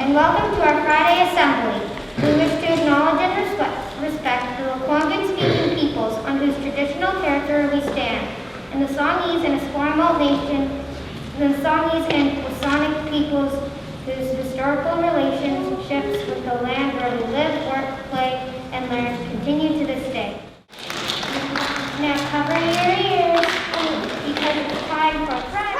and welcome to our Friday assembly. We wish to acknowledge and respect the Lekwungen-speaking peoples on whose traditional territory we stand, and the Songhees and Esquimalt Nation, the Songhees and Wasonic peoples whose historical relationships with the land where we live, work, play, and learn continue to this day. Now cover your ears because it's time for Friday.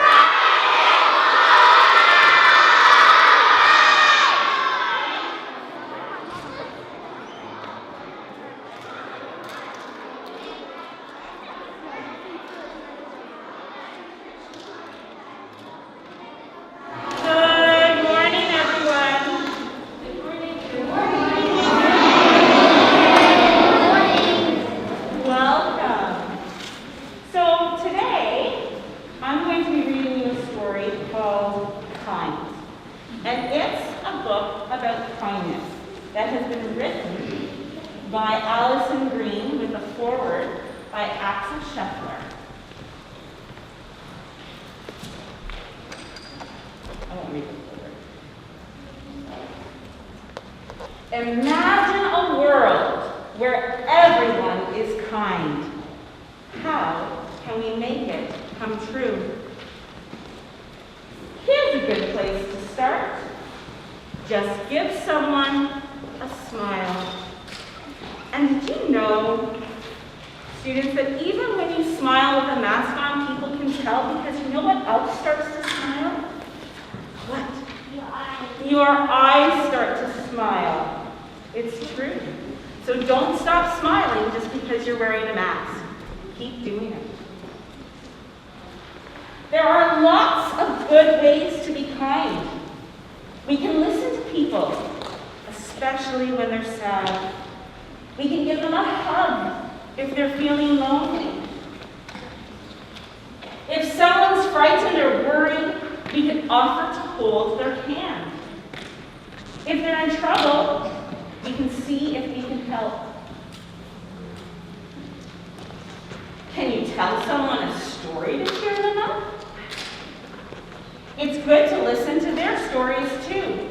Imagine a world where everyone is kind. How can we make it come true? Here's a good place to start. Just give someone a smile. And did you know, students, that even when you smile with a mask on, people can tell, because you know what else starts to smile? What? Your eyes start to smile. It's true. So don't stop smiling just because you're wearing a mask. Keep doing it. There are lots of good ways to be kind. We can listen to people, especially when they're sad. We can give them a hug if they're feeling lonely. If someone's frightened or worried, we can offer to hold their hand. If they're in trouble, we can see if we can help. Can you tell someone a story to cheer them up? It's good to listen to their stories too.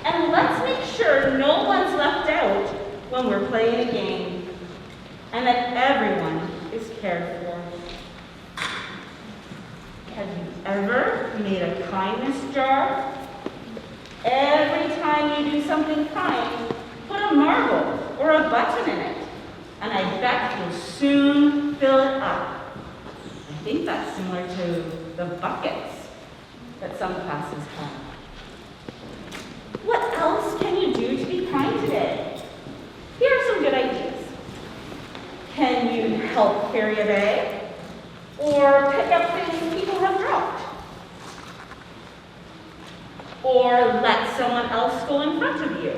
And let's make sure no one's left out when we're playing a game, and that everyone is cared for. Have you ever made a kindness jar? Every time you do something kind, put a marble or a button in it, and I bet you'll soon fill it up. I think that's similar to the buckets that some classes have. What else can you do to be kind today? Here are some good ideas. Can you help carry a bag? Or pick up things people have dropped? Or let someone else go in front of you?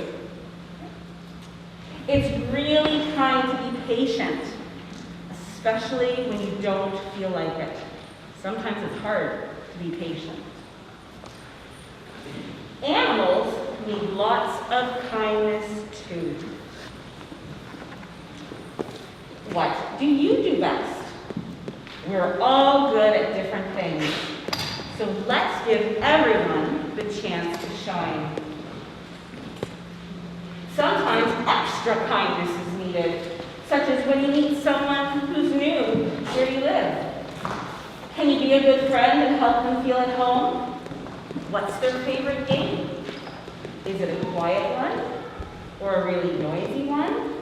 It's really kind to be patient, especially when you don't feel like it. Sometimes it's hard to be patient. Animals need lots of kindness too. What do you do best? We're all good at different things, so let's give everyone the chance to shine. Sometimes extra kindness is needed, such as when you meet someone who's new where you live. Can you be a good friend and help them feel at home? What's their favorite game? Is it a quiet one or a really noisy one?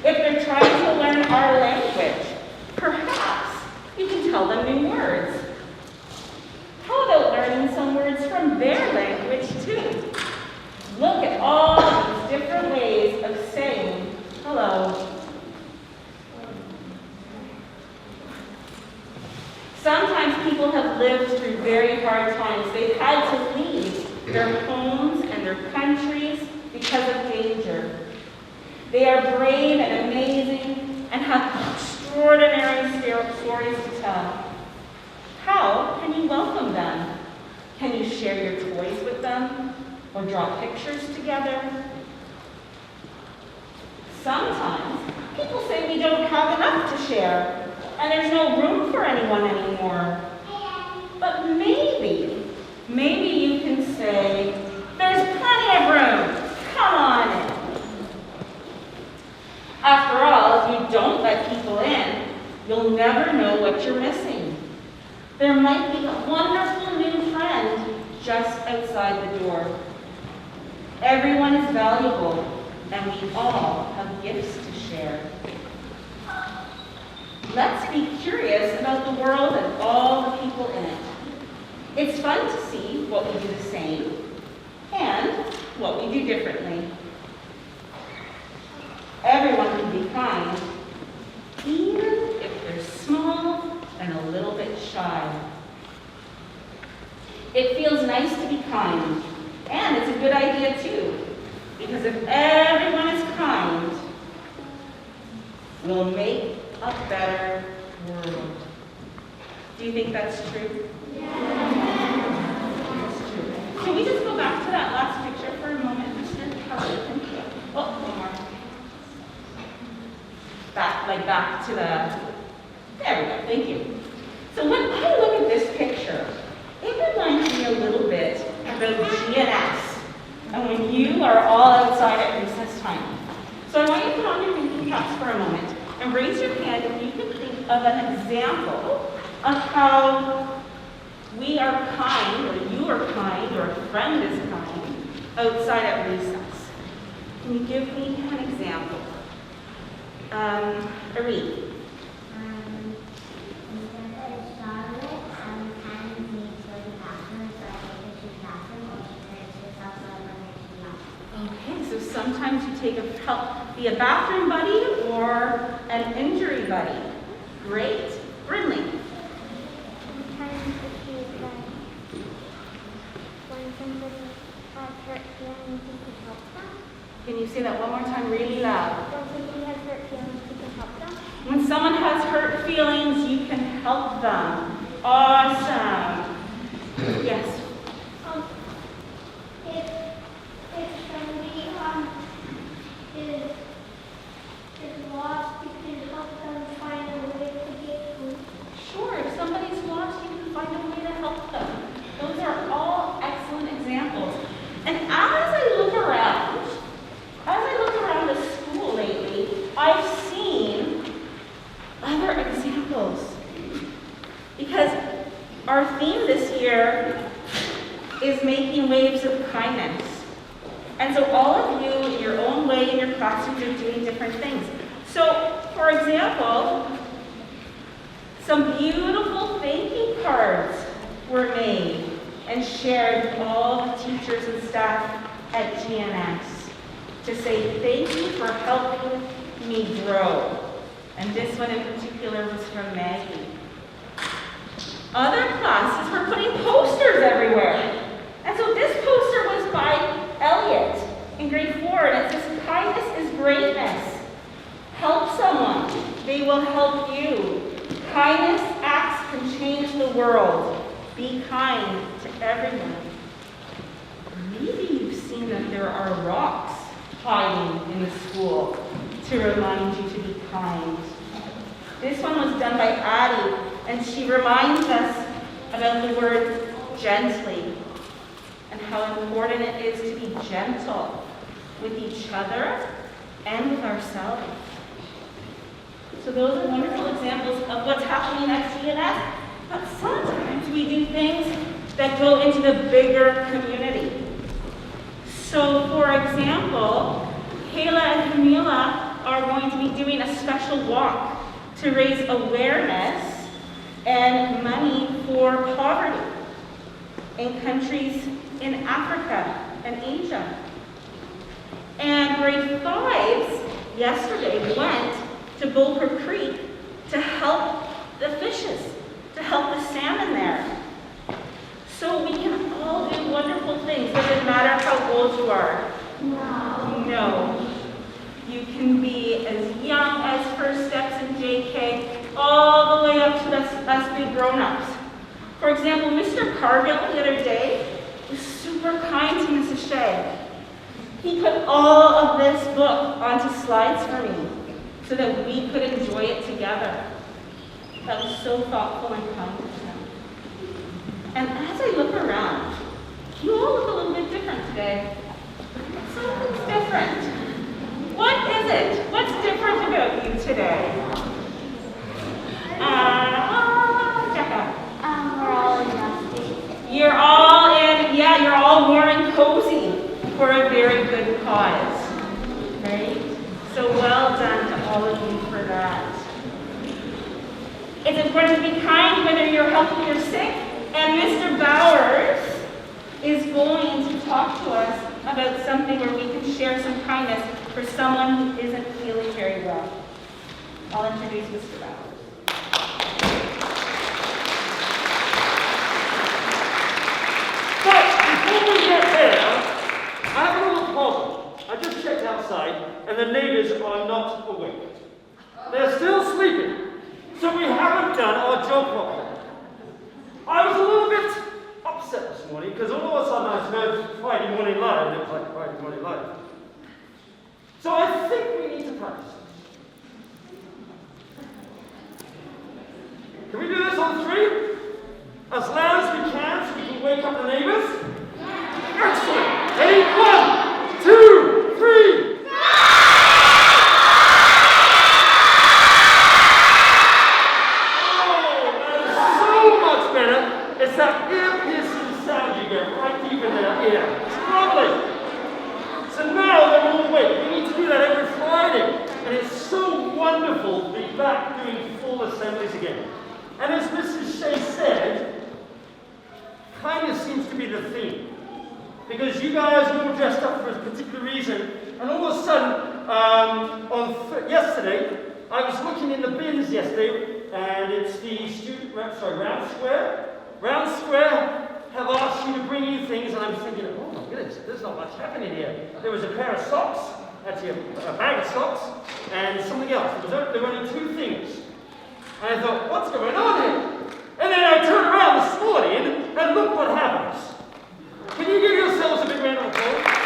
If they're trying to learn our language, perhaps you can tell them new words. How about learning some words from their language too? Look at all these different ways of saying hello. Sometimes people have lived through very hard times. They've had to leave their homes and their countries because of danger. They are brave and amazing and have extraordinary stories to tell. How can you welcome them? Can you share your toys with them or draw pictures together? Sometimes people say we don't have enough to share and there's no room for anyone anymore. But maybe you can You'll never know what you're missing. There might be a wonderful new friend just outside the door. Everyone is valuable, and we all have gifts to share. Let's be curious about the world and all the people in it. It's fun to see what we do the same and what we do differently. Everyone can be kind, even if they're small and a little bit shy. It feels nice to be kind, and it's a good idea too, because if everyone is kind, we'll make a better world. Do you think that's true? It's true. Can we just go back to that last picture for a moment, Mr. Kelly? Thank you. Oh, one more. Back to the, there we go, thank you. So when I look at this picture, it reminds me a little bit about GNS, and when you are all outside at recess time. So I want you to put on your thinking caps for a moment, and raise your hand if you can think of an example of how we are kind, or you are kind, or a friend is kind, outside at recess. Can you give me an example? Arie. Okay, so sometimes you take be a bathroom buddy or an injury buddy. Great. Brinley. Sometimes if you when somebody has hurt feelings, you can help them. Can you say that one more time really loud? When somebody has hurt feelings, you can help them. When someone has hurt feelings, you can help them. Awesome. Yes. If somebody is lost, you can help them find a way to get food. Sure, if somebody's lost, you can find a way to help them. Those are all excellent examples. And as I look around the school lately, I've seen other examples. Because our theme this year is making waves of kindness. And so all of you, in your own way, in your classrooms, are doing different things. So, for example, some beautiful thank you cards were made and shared with all the teachers and staff at GNS to say thank you for helping me grow. And this one in particular was from Maggie. Other classes were putting posters everywhere. And so this poster was by Elliot in grade 4, and it says, kindness is greatness. Help someone, they will help you. Kindness acts can change the world. Be kind to everyone. Maybe you've seen that there are rocks hiding in the school to remind you to be kind. This one was done by Addie, and she reminds us about the word gently and how important it is to be gentle with each other and with ourselves. So those are wonderful examples of what's happening at GNS, but sometimes we do things that go into the bigger community. So for example, Kayla and Camila are going to be doing a special walk to raise awareness and money for poverty in countries in Africa and Asia. And grade 5s yesterday went to Bulker Creek to help the fishes, to help the salmon there. So we can all do wonderful things. Doesn't matter how old you are. No. You can be as young as First Steps in JK, all the way up to us big grown-ups. For example, Mr. Cargill the other day was super kind to Mrs. Shea. He put all of this book onto slides for me so that we could enjoy it together. That was so thoughtful and kind of him. And as I look around, you all look a little bit different today. Something's different. What is it? What's different about you today? It's important to be kind whether you're healthy or sick. And Mr. Bowers is going to talk to us about something where we can share some kindness for someone who isn't feeling very well. I'll introduce Mr. Bowers. But before we get there, I have a little problem. I just checked outside, and the neighbors are not awake. They're still sleeping, so we haven't done our job properly. I was a little bit upset this morning, because all of a sudden I heard Friday Morning Live, and it was like Friday Morning Live. So I think we need to practice. Can we do this on 3? As loud as we can, so we can wake up the neighbors? Excellent! Ready? 1, 2, 3! It's that ear-piercing sound you get right deep in their ear. It's lovely. So now they're all awake. We need to do that every Friday. And it's so wonderful to be back doing full assemblies again. And as Mrs. Shea said, kindness seems to be the theme. Because you guys are all dressed up for a particular reason. And all of a sudden, yesterday, I was looking in the bins yesterday, and it's the Round Square have asked you to bring you things, and I'm thinking, oh my goodness, there's not much happening here. There was a pair of socks, actually a bag of socks, and something else. There were only 2 things. And I thought, what's going on here? And then I turned around this morning, and look what happens. Can you give yourselves a big round of applause?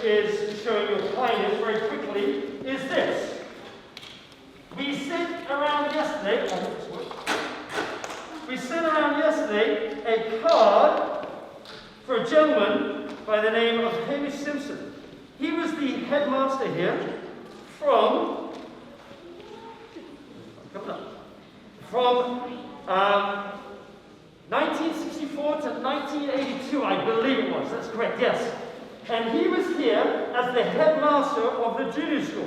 Is showing your kindness very quickly is this. We sent around yesterday a card for a gentleman by the name of Hamish Simpson. He was the headmaster here from 1964 to 1982, I believe it was. That's correct, yes. And he was here as the headmaster of the junior school.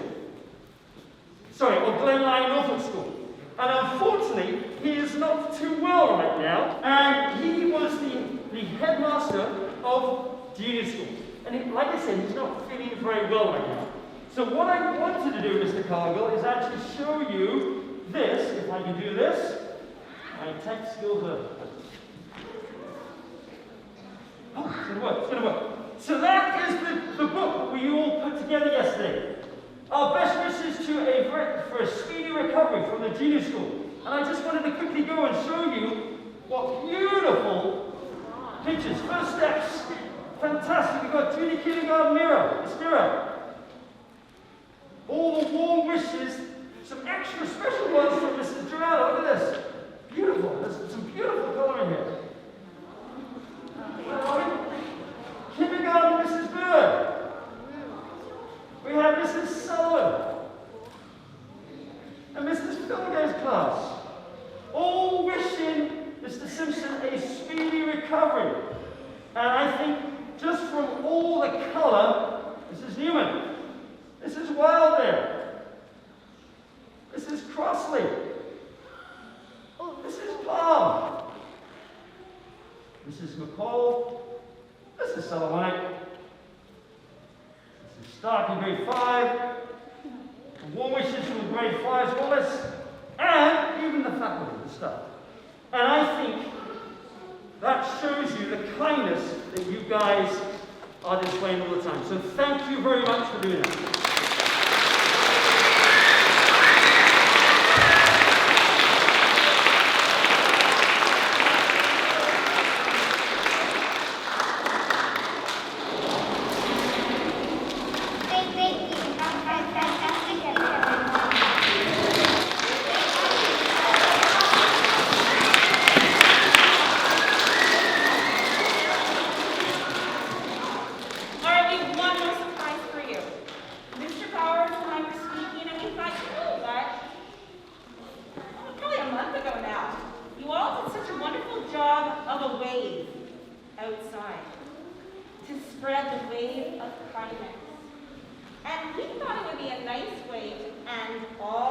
Of Glenlyon, Norfolk School. And unfortunately, he is not too well right now. And he was the headmaster of junior school. And like I said, he's not feeling very well right now. So what I wanted to do, Mr. Cargill, is actually show you this. If I can do this. My tech skills are... Oh, it's going to work. It's going to work. So that is the book we all put together yesterday. Our best wishes for a speedy recovery from the junior school. And I just wanted to quickly go and show you what beautiful pictures, first steps. Fantastic. We've got junior kindergarten mirror. All the warm wishes, some extra special ones from Mrs. Joanna. Look at this. Beautiful. There's some beautiful color in here. Kindergarten Mrs. Bird. We have Mrs. Sullivan. And Mrs. Philgate's class. All wishing Mr. Simpson a speedy recovery. And I think just from all the color, Mrs. Newman, Mrs. Wilder, Mrs. Crossley, Mrs. Palm, Mrs. McCall, Mrs. Sullivan, Mrs. Stark in grade 5, warm wishes from grade 5's Wallace, and even the faculty, the staff. And I think that shows you the kindness that you guys are displaying all the time. So thank you very much for doing that. All right, we have one more surprise for you. Mrs. spread the wave of kindness. And he thought it would be a nice way to end all